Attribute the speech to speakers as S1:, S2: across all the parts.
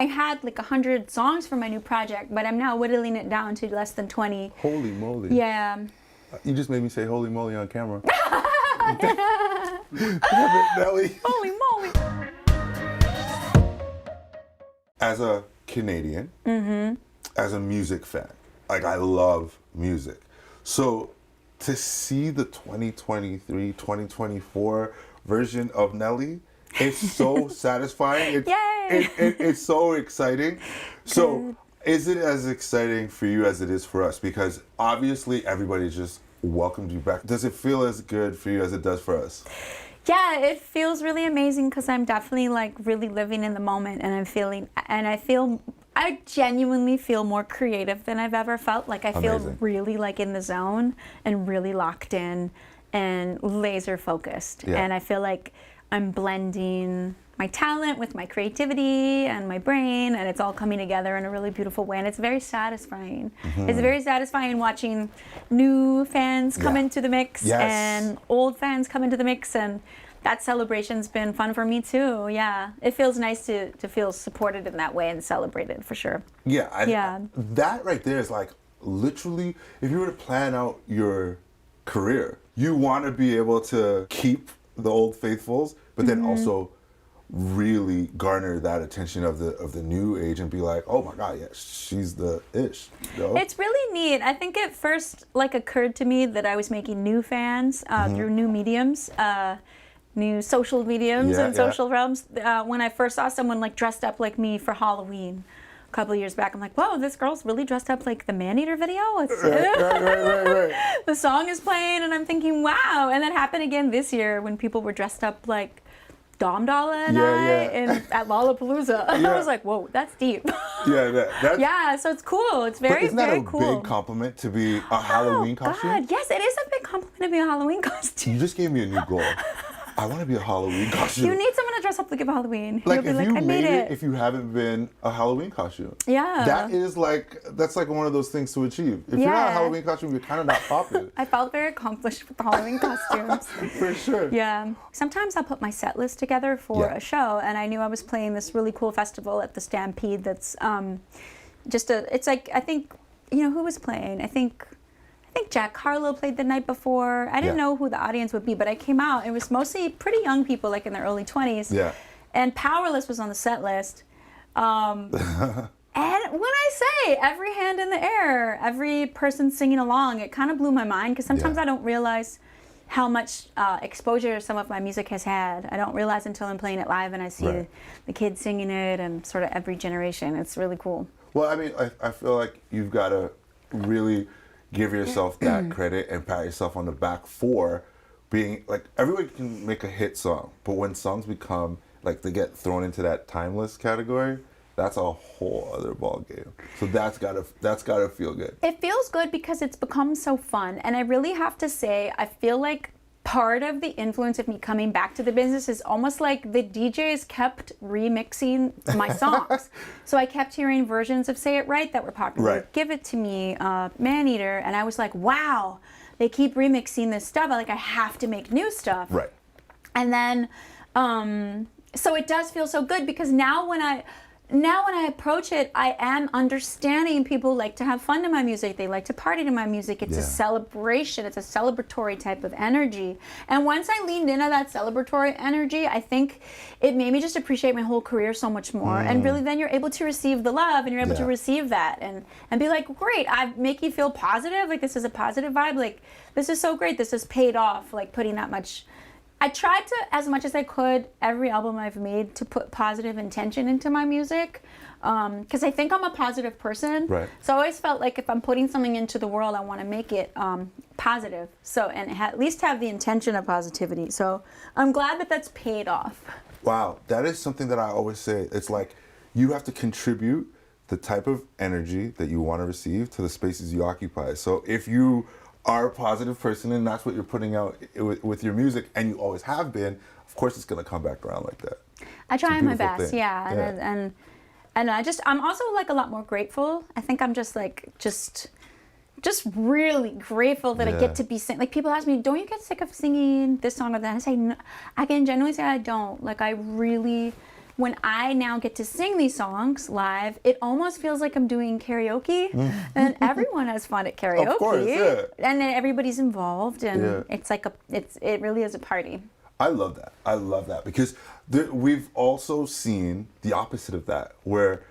S1: I had like 100 songs for my new project, but I'm now whittling it down to less than 20.
S2: Holy moly.
S1: Yeah.
S2: You just made me say holy moly on camera. Damn it, Nelly.
S1: Holy moly.
S2: As a Canadian, as a music fan, like I love music. So to see the 2023, 2024 version of Nelly, it's so satisfying. It's so exciting. So is it as exciting for you as it is for us? Because obviously everybody just welcomed you back. Does it feel as good for you as it does for us?
S1: Yeah, it feels really amazing because I'm definitely like really living in the moment, and I genuinely feel more creative than I've ever felt. Like I feel really like in the zone and really locked in and laser focused.
S2: Yeah.
S1: And I feel like I'm blending my talent with my creativity and my brain, and it's all coming together in a really beautiful way, and it's very satisfying. It's very satisfying watching new fans come into the mix and old fans come into the mix, and that celebration's been fun for me too. Yeah, it feels nice to feel supported in that way and celebrated for sure.
S2: That right there is like literally, if you were to plan out your career, you want to be able to keep the old faithfuls, but then also really garner that attention of the new age and be like, oh my God, yeah, she's the ish. You know?
S1: It's really neat. I think it first like occurred to me that I was making new fans through new mediums, new social mediums and social realms. When I first saw someone like dressed up like me for Halloween a couple of years back, I'm like, whoa, this girl's really dressed up like the Maneater video.
S2: Right.
S1: The song is playing and I'm thinking, wow. And that happened again this year when people were dressed up like Dom Dalla and at Lollapalooza. I was like, whoa, that's deep. So it's cool. It's very,
S2: isn't that
S1: very cool.
S2: a big compliment to be a Halloween costume?
S1: God, yes, it is a big compliment to be a Halloween costume.
S2: You just gave me a new goal. I want to be a Halloween costume.
S1: You need someone to dress up like a Halloween.
S2: Like
S1: You'll
S2: if
S1: be
S2: you
S1: like, I
S2: made
S1: made
S2: it, if you haven't been a Halloween costume.
S1: Yeah.
S2: That's like one of those things to achieve. If you're not a Halloween costume, you're kind of not popping.
S1: I felt very accomplished with the Halloween costumes.
S2: For sure.
S1: Yeah. Sometimes I'll put my set list together for a show, and I knew I was playing this really cool festival at the Stampede that's it's like, I think, who was playing? I think Jack Harlow played the night before. I didn't know who the audience would be, but I came out. It was mostly pretty young people, like in their early 20s.
S2: Yeah.
S1: And Powerless was on the set list. And when I say every hand in the air, every person singing along, it kind of blew my mind because sometimes I don't realize how much exposure some of my music has had. I don't realize until I'm playing it live and I see the kids singing it and sort of every generation. It's really cool.
S2: Well, I mean, I feel like you've got to really give yourself that credit and pat yourself on the back for being, like, everyone can make a hit song, but when songs become, like, they get thrown into that timeless category, that's a whole other ball game. So that's gotta feel good.
S1: It feels good because it's become so fun, and I really have to say, I feel like part of the influence of me coming back to the business is almost like the DJs kept remixing my songs. So I kept hearing versions of Say It Right that were popular.
S2: Right.
S1: Give It To Me, Maneater, and I was like, wow, they keep remixing this stuff. I have to make new stuff.
S2: Right.
S1: And then, so it does feel so good because now when I approach it, I am understanding people like to have fun to my music. They like to party to my music. It's a celebration. It's a celebratory type of energy. And once I leaned into that celebratory energy, I think it made me just appreciate my whole career so much more. And really then you're able to receive the love and you're able to receive that and be like, great, I make you feel positive. Like this is a positive vibe. Like this is so great. This has paid off. Like putting that much. I tried to, as much as I could, every album I've made, to put positive intention into my music, because I think I'm a positive person.
S2: Right.
S1: So I always felt like if I'm putting something into the world, I want to make it positive. So and at least have the intention of positivity. So I'm glad that that's paid off.
S2: Wow, that is something that I always say. It's like you have to contribute the type of energy that you want to receive to the spaces you occupy. So if you are a positive person and that's what you're putting out with your music and you always have been, of course it's going to come back around like that.
S1: I try my best,
S2: thing.
S1: And I'm also like a lot more grateful. I think I'm just really grateful that I get to be singing. Like people ask me, don't you get sick of singing this song or that? I say, no, I can genuinely say I don't. Like I really when I now get to sing these songs live, it almost feels like I'm doing karaoke, and everyone has fun at karaoke.
S2: Of course, yeah.
S1: And then everybody's involved, and it's like it really is a party.
S2: I love that. I love that because we've also seen the opposite of that, where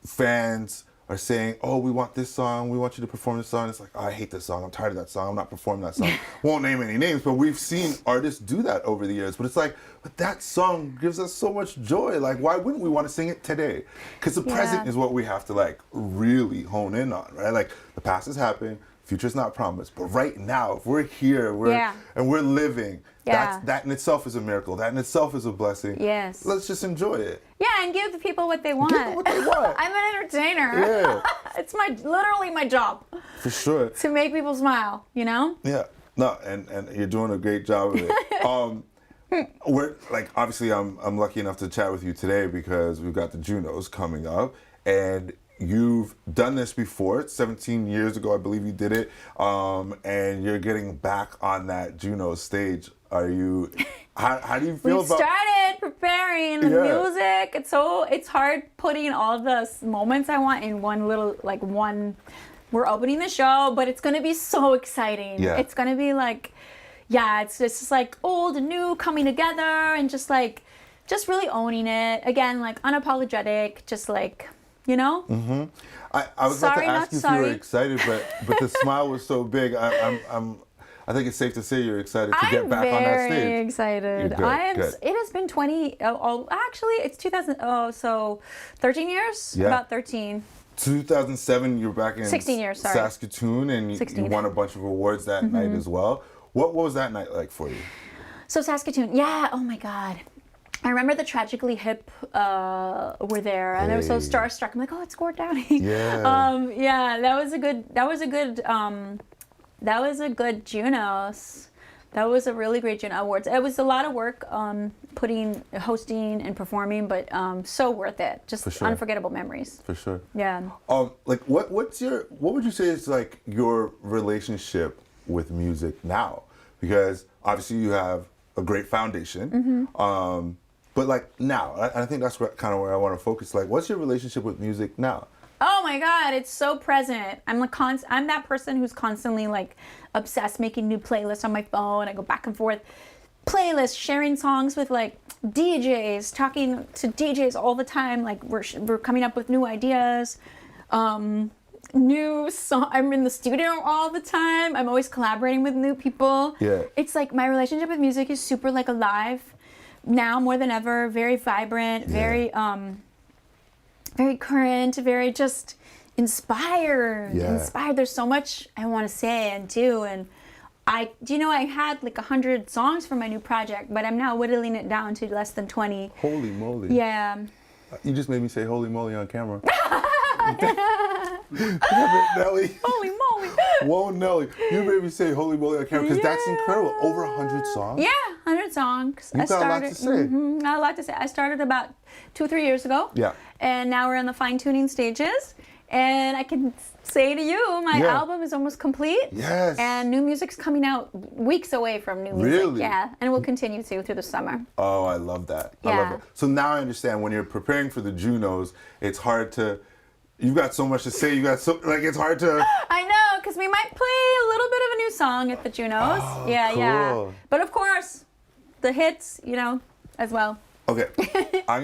S2: fans are saying, "Oh, we want this song. We want you to perform this song." It's like, oh, "I hate this song. I'm tired of that song. I'm not performing that song." Won't name any names, but we've seen artists do that over the years. But it's like, but that song gives us so much joy. Like, why wouldn't we want to sing it today? Because the present is what we have to like really hone in on, right? Like, the past has happened, future's not promised, but right now, if we're here, and we're living. That in itself is a miracle. That in itself is a blessing.
S1: Yes.
S2: Let's just enjoy it.
S1: Yeah, and give the people what they want.
S2: Give them what they want.
S1: I'm an entertainer.
S2: Yeah.
S1: It's literally my job.
S2: For sure.
S1: To make people smile, you know?
S2: Yeah. No, and you're doing a great job of it. We're like, obviously I'm lucky enough to chat with you today because we've got the Junos coming up, and you've done this before. 17 years ago, I believe you did it, and you're getting back on that Juno stage. Are you? How do you feel about?
S1: We started preparing the music. It's hard putting all the moments I want in one little one. We're opening the show, but it's gonna be so exciting.
S2: Yeah.
S1: It's gonna be like, it's just like old and new coming together, and just really owning it again, like unapologetic, just like. You know?
S2: Mm-hmm. I was about to ask you if you were excited, but the smile was so big. I think it's safe to say you're excited to get back on that stage.
S1: I'm very excited.
S2: Good.
S1: It has been actually it's 2000. Oh, so 13 years.
S2: Yeah.
S1: About 13.
S2: 2007, you were back in
S1: 16 years, sorry.
S2: Saskatoon, and you won a bunch of awards that night as well. What was that night like for you?
S1: So Saskatoon, oh my God. I remember the Tragically Hip were there, and I was so starstruck. I'm like, oh, it's Gord Downing.
S2: Yeah.
S1: That was a good Junos. That was a really great Juno Awards. It was a lot of work hosting and performing, but so worth it. Just unforgettable memories.
S2: For sure.
S1: Yeah.
S2: Like what would you say is like your relationship with music now? Because obviously you have a great foundation. But like now, I think that's kind of where I want to focus. Like, what's your relationship with music now?
S1: Oh my God, it's so present. I'm that person who's constantly like obsessed making new playlists on my phone. I go back and forth. Playlists, sharing songs with like DJs, talking to DJs all the time. Like we're coming up with new ideas. New song. I'm in the studio all the time. I'm always collaborating with new people.
S2: Yeah.
S1: It's like my relationship with music is super like alive now more than ever. Very vibrant. Very very current, very just inspired. There's so much I want to say and do, and I had like 100 songs for my new project, but I'm now whittling it down to less than 20.
S2: Holy moly!
S1: Yeah.
S2: You just made me say "holy moly" on camera. Damn it, Nelly.
S1: Holy moly!
S2: Whoa, Nelly! You made me say "holy moly" on camera because that's incredible. Over 100 songs.
S1: Yeah, 100 songs.
S2: You've got a lot to say.
S1: Got a lot to say. I started about 2 or 3 years ago.
S2: Yeah.
S1: And now we're in the fine-tuning stages. And I can say to you, my album is almost complete.
S2: Yes.
S1: And new music's coming out weeks away from new music.
S2: Really?
S1: Yeah. And we'll continue to through the summer.
S2: Oh, I love that.
S1: Yeah.
S2: I love it. So now I understand when you're preparing for the Junos, it's hard to. You've got so much to say. It's hard to.
S1: I know, because we might play a little bit of a new song at the Junos.
S2: Oh,
S1: yeah. But of course, the hits, as well.
S2: Okay, I'm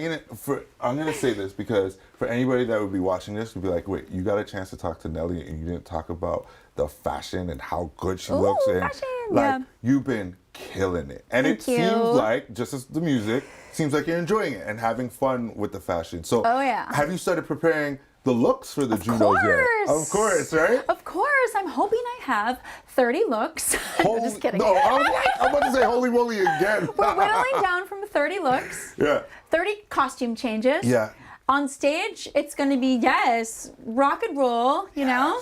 S2: gonna say this because for anybody that would be watching this would be like, wait, you got a chance to talk to Nelly and you didn't talk about the fashion and how good she looks, and
S1: fashion,
S2: you've been killing it, and
S1: Thank you.
S2: Seems like just as the music seems like you're enjoying it and having fun with the fashion. So, have you started preparing the looks for the Junos yet? Of course, right?
S1: Of course. I'm hoping I have 30 looks. I'm just kidding.
S2: No, I'm about to say holy moly again.
S1: We're whittling down from 30 looks.
S2: Yeah.
S1: 30 costume changes.
S2: Yeah.
S1: On stage, it's going to be, rock and roll, you know?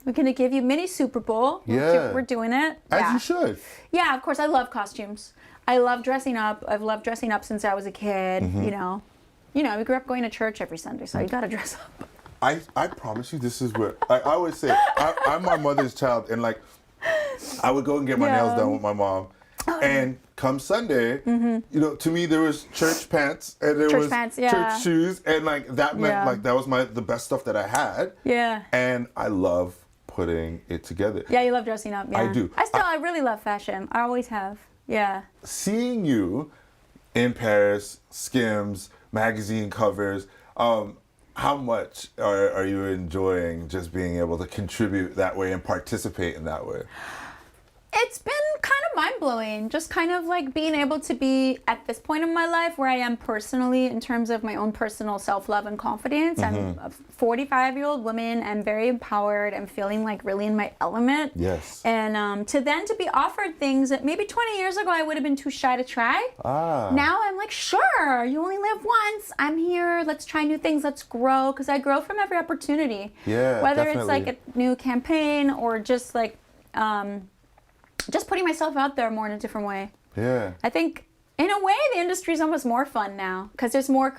S1: We're going to give you mini Super Bowl.
S2: Yeah.
S1: We're doing it.
S2: As you should.
S1: Yeah, of course. I love costumes. I love dressing up. I've loved dressing up since I was a kid, we grew up going to church every Sunday, so you got to dress up.
S2: I promise you, this is where I always say I'm my mother's child, and like I would go and get my nails done with my mom, And come Sunday, you know, to me there was church pants and there
S1: Church
S2: was
S1: pants, yeah.
S2: church shoes, and like that meant
S1: Yeah.
S2: like that was the best stuff that I had.
S1: Yeah.
S2: And I love putting it together.
S1: Yeah, you love dressing up. Yeah.
S2: I do.
S1: I really love fashion. I always have. Yeah.
S2: Seeing you in Paris, Skims, magazine covers, how much are you enjoying just being able to contribute that way and participate in that way?
S1: It's been kind of mind-blowing, just kind of like being able to be at this point in my life where I am personally in terms of my own personal self-love and confidence. I'm a 45-year-old woman. I'm very empowered. I'm feeling like really in my element.
S2: Yes.
S1: And to be offered things that maybe 20 years ago I would have been too shy to try. Now I'm like, sure, you only live once. I'm here. Let's try new things. Let's grow, because I grow from every opportunity.
S2: Yeah,
S1: Whether
S2: definitely.
S1: it's like a new campaign or just like just putting myself out there more in a different way.
S2: Yeah.
S1: I think in a way the industry is almost more fun now because there's more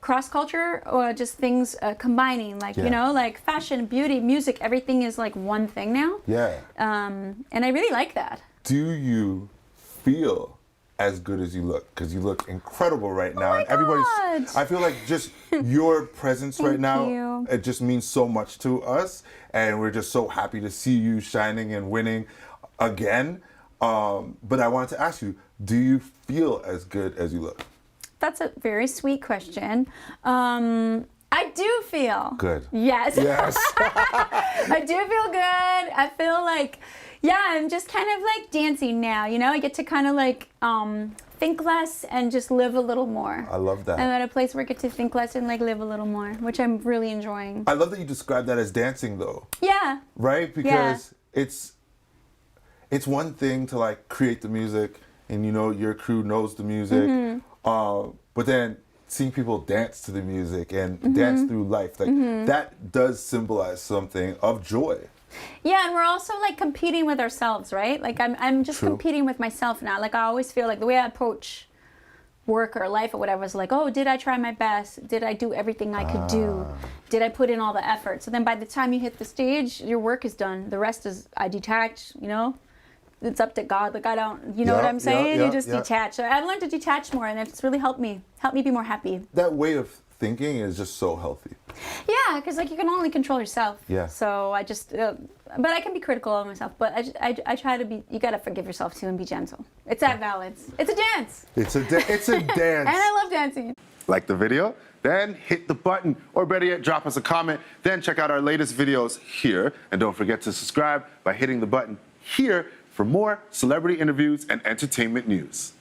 S1: cross culture or just things combining, like you know, like fashion, beauty, music, everything is like one thing now.
S2: Yeah.
S1: And I really like that.
S2: Do you feel as good as you look? Because you look incredible right now,
S1: my
S2: and everybody's.
S1: God.
S2: I feel like just your presence right now,
S1: you.
S2: it just means so much to us, and we're just so happy to see you shining and winning again. But I wanted to ask you, do you feel as good as you look?
S1: That's a very sweet question. I do feel
S2: Good.
S1: Yes.
S2: Yes.
S1: I do feel good. I feel like, yeah, I'm just kind of like dancing now, you know? I get to kind of like think less and just live a little more.
S2: I love that.
S1: I'm at a place where I get to think less and like live a little more, which I'm really enjoying.
S2: I love that you describe that as dancing, though.
S1: Yeah.
S2: Right? Because it's one thing to like create the music and, you know, your crew knows the music, but then seeing people dance to the music and dance through life, like that does symbolize something of joy.
S1: Yeah, and we're also like competing with ourselves, right? Like I'm just
S2: True.
S1: competing with myself now. Like I always feel like the way I approach work or life or whatever is like, oh, did I try my best? Did I do everything I could do? Did I put in all the effort? So then by the time you hit the stage, your work is done. The rest is I detach, you know? It's up to God. Like I don't, you know what I'm saying? You just detach. So I've learned to detach more, and it's really helped me be more happy.
S2: That way of thinking is just so healthy.
S1: Yeah, because like you can only control yourself.
S2: Yeah.
S1: So I just, but I can be critical of myself. But I try to be. You gotta forgive yourself too and be gentle. It's that balance. It's a dance.
S2: It's a dance.
S1: And I love dancing.
S2: Like the video? Then hit the button, or better yet, drop us a comment. Then check out our latest videos here, and don't forget to subscribe by hitting the button here for more celebrity interviews and entertainment news.